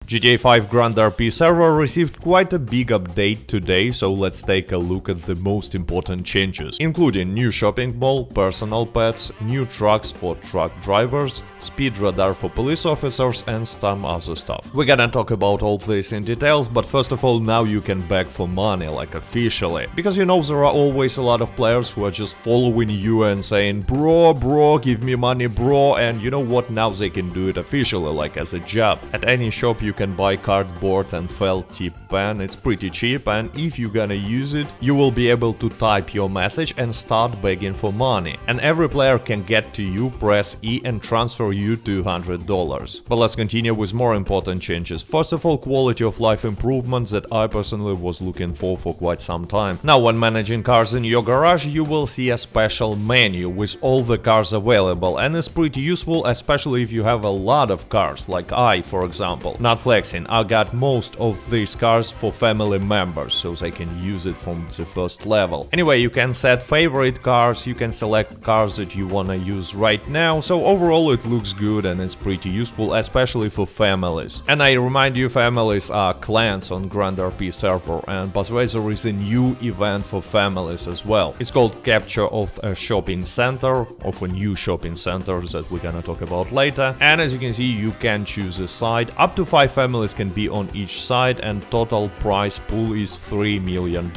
GTA 5 Grand RP server received quite a big update today, so let's take a look at the most important changes, including new shopping mall, personal pets, new trucks for truck drivers, speed radar for police officers and some other stuff. We're gonna talk about all this in details, but first of all, now you can beg for money, like officially. Because you know there are always a lot of players who are just following you and saying, bro, give me money, bro, and you know what, now they can do it officially, like as a job. At any shop you can buy cardboard and felt tip pen, it's pretty cheap, and if you're gonna use it, you will be able to type your message and start begging for money. And every player can get to you, press E and transfer you $200. But let's continue with more important changes. First of all, quality of life improvements that I personally was looking for quite some time. Now when managing cars in your garage, you will see a special menu with all the cars available, and it's pretty useful, especially if you have a lot of cars, like I, for example. Not flexing, I got most of these cars for family members, so they can use it from the first level. Anyway, you can set favorite cars, you can select cars that you wanna use right now, so overall it looks good and it's pretty useful, especially for families. And I remind you, families are clans on Grand RP server, and by the way, there is a new event for families as well. It's called Capture of a Shopping Center, of a new shopping center that we're gonna talk about later. And as you can see, you can choose a side. Up to 5 families can be on each side, and total prize pool is $3 million,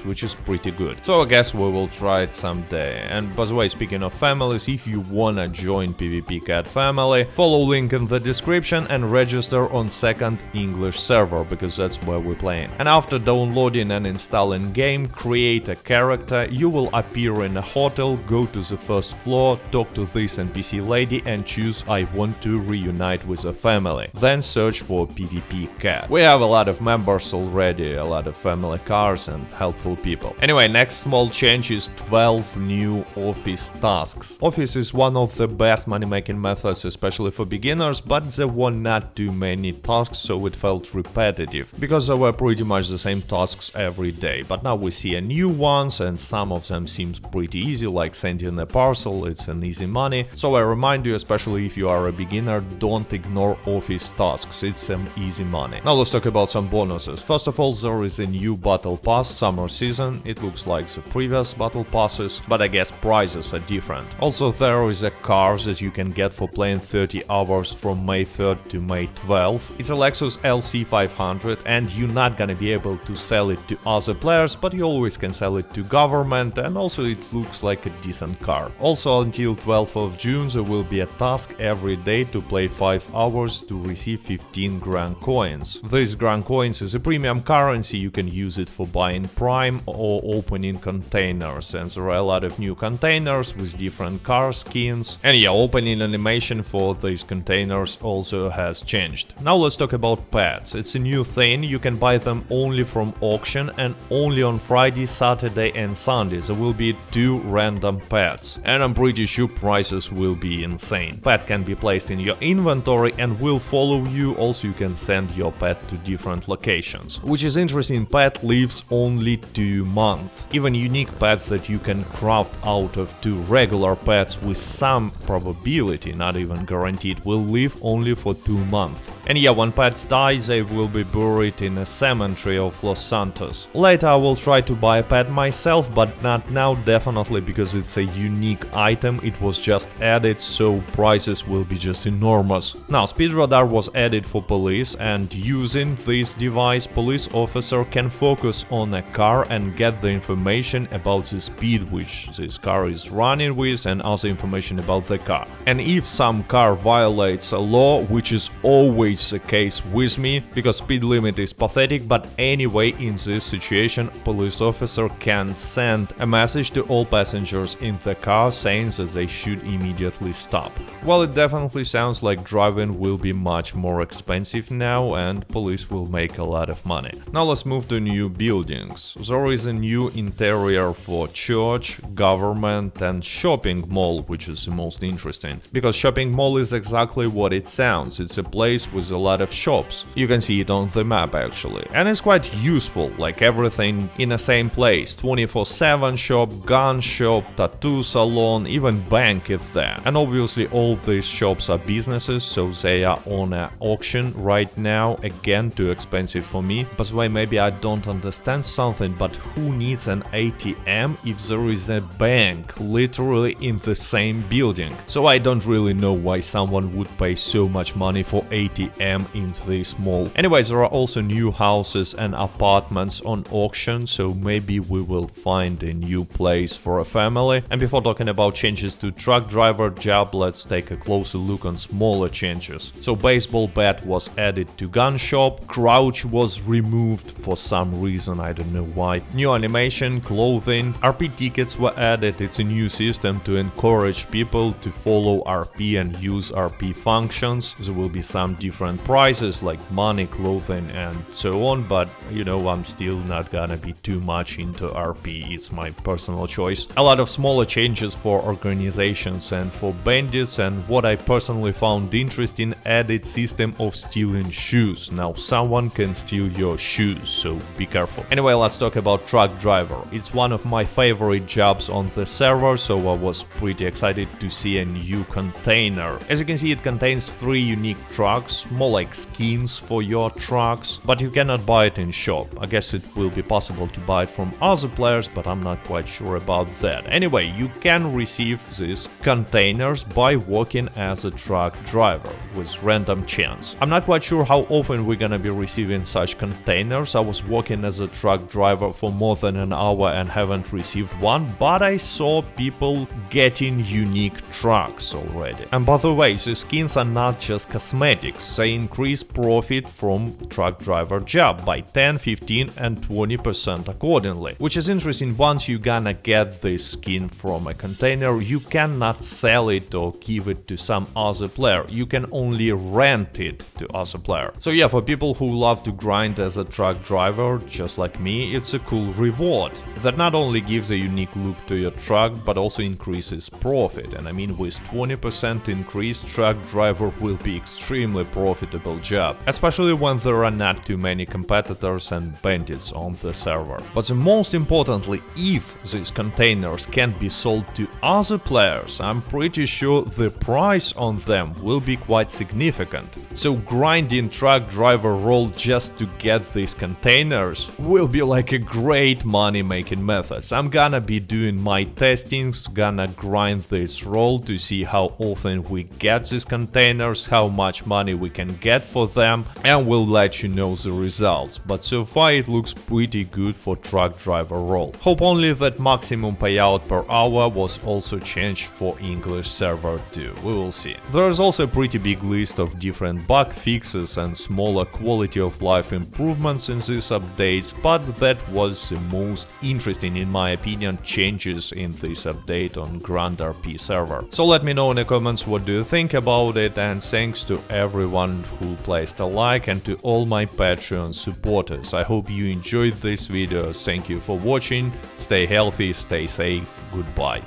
which is pretty good. So I guess we will try it someday. And by the way, speaking of families, if you wanna join PvP Cat family, follow link in the description and register on second English server, because that's where we're playing. And after downloading and installing game, create a character, you will appear in a hotel, go to the first floor, talk to this NPC lady and choose I want to reunite with a family. Then search for PvP Cat. We have a lot of members already, a lot of family cars and helpful people. Anyway, next small change is 12 new office tasks. Office is one of the best money-making methods, especially for beginners, but there were not too many tasks, so it felt repetitive, because there were pretty much the same tasks every day. But now we see a new ones, and some of them seems pretty easy, like sending a parcel, it's an easy money. So I remind you, especially if you are a beginner, don't ignore office tasks, it's some easy money. Now let's talk about some bonuses. First of all, there is a new battle pass, summer season. It looks like the previous battle passes, but I guess prices are different. Also, there is a car that you can get for playing 30 hours from May 3rd to May 12th. It's a Lexus LC500, and you're not gonna be able to sell it to other players, but you always can sell it to government, and also it looks like a decent car. Also, until 12th of June there will be a task every day to play 5 hours to receive 15 Grand Coins. This Grand Coins is a premium currency, you can use it for buying prime or opening containers, and there are a lot of new containers with different car skins, and yeah, opening animation for these containers also has changed. Now let's talk about pets. It's a new thing, you can buy them only from auction, and only on Friday, Saturday and Sunday there will be 2 random pets, and I'm pretty sure prices will be insane. Pet can be placed in your inventory and will follow you. Also, you can send your pet to different locations. Which is interesting, pet lives only 2 months. Even unique pet that you can craft out of 2 regular pets with some probability, not even guaranteed, will live only for 2 months. And yeah, when pets die, they will be buried in a cemetery of Los Santos. Later I will try to buy a pet myself, but not now, definitely, because it's a unique item, it was just added, so prices will be just enormous. Now, speed radar was added for police, and using this device, police officer can focus on a car and get the information about the speed which this car is running with and other information about the car. And if some car violates a law, which is always the case with me, because speed limit is pathetic, but anyway, in this situation, police officer can send a message to all passengers in the car saying that they should immediately stop. Well, it definitely sounds like driving will be much more expensive now, and police will make a lot of money. Now let's move to new buildings. There is a new interior for church, government and shopping mall, which is the most interesting, because shopping mall is exactly what it sounds. It's a place with a lot of shops. You can see it on the map actually, and it's quite useful, like everything in the same place. 24/7 shop, gun shop, tattoo salon, even bank is there. And obviously all these shops are businesses, so they are on an auction right now, again too expensive for me. By the way, maybe I don't understand something, but who needs an ATM if there is a bank literally in the same building? So I don't really know why someone would pay so much money for ATM in this mall. Anyways, there are also new houses and apartments on auction, so maybe we will find a new place for a family. And before talking about changes to truck driver job, let's take a closer look on smaller changes. So baseball bat was added to gun shop, crouch was removed for some reason, I don't know why. New animation, clothing, RP tickets were added. It's a new system to encourage people to follow RP and use RP functions. There will be some different prices like money, clothing and so on, but you know, I'm still not gonna be too much into RP, it's my personal choice. A lot of smaller changes for organizations and for bandits, and what I personally found interesting, added system of stealing shoes. Now someone can steal your shoes, so be careful. Anyway, let's talk about truck driver. It's one of my favorite jobs on the server, so I was pretty excited to see a new container. As you can see, it contains 3 unique trucks, more like skins for your trucks, but you cannot buy it in shop. I guess it will be possible to buy it from other players, but I'm not quite sure about that. Anyway, you can receive these containers by working as a truck driver with random chance. I'm not quite sure how often we're gonna be receiving such containers. I was working as a truck driver for more than an hour and haven't received one, but I saw people getting unique trucks already. And by the way, the skins are not just cosmetics, they increase profit from truck driver job by 10, 15 and 20% accordingly. Which is interesting, once you gonna get this skin from a container, you cannot sell it or give it to some other player, you can only rent it to other player. So yeah, for people who love to grind as a truck driver, just like me, it's a cool reward that not only gives a unique look to your truck, but also increases profit. And I mean, with 20% increase, truck driver will be extremely profitable job, especially when there are not too many competitors and bandits on the server. But the most importantly, if these containers can be sold to other players, I'm pretty sure the price on them will be quite significant. So grinding truck driver role just to get these containers will be like a great money making method. I'm gonna be doing my testings, gonna grind this role to see how often we get these containers, how much money we can get for them, and we'll let you know the results. But so far it looks pretty good for truck driver role. Hope only that maximum payout per hour was also changed for English server too, we will see. There's also a pretty big list of different bug fixes and smaller quality of life improvements in these updates, but that was the most interesting, in my opinion, changes in this update on Grand RP server. So let me know in the comments what do you think about it, and thanks to everyone who placed a like and to all my Patreon supporters. I hope you enjoyed this video, thank you for watching, stay healthy, stay safe, goodbye.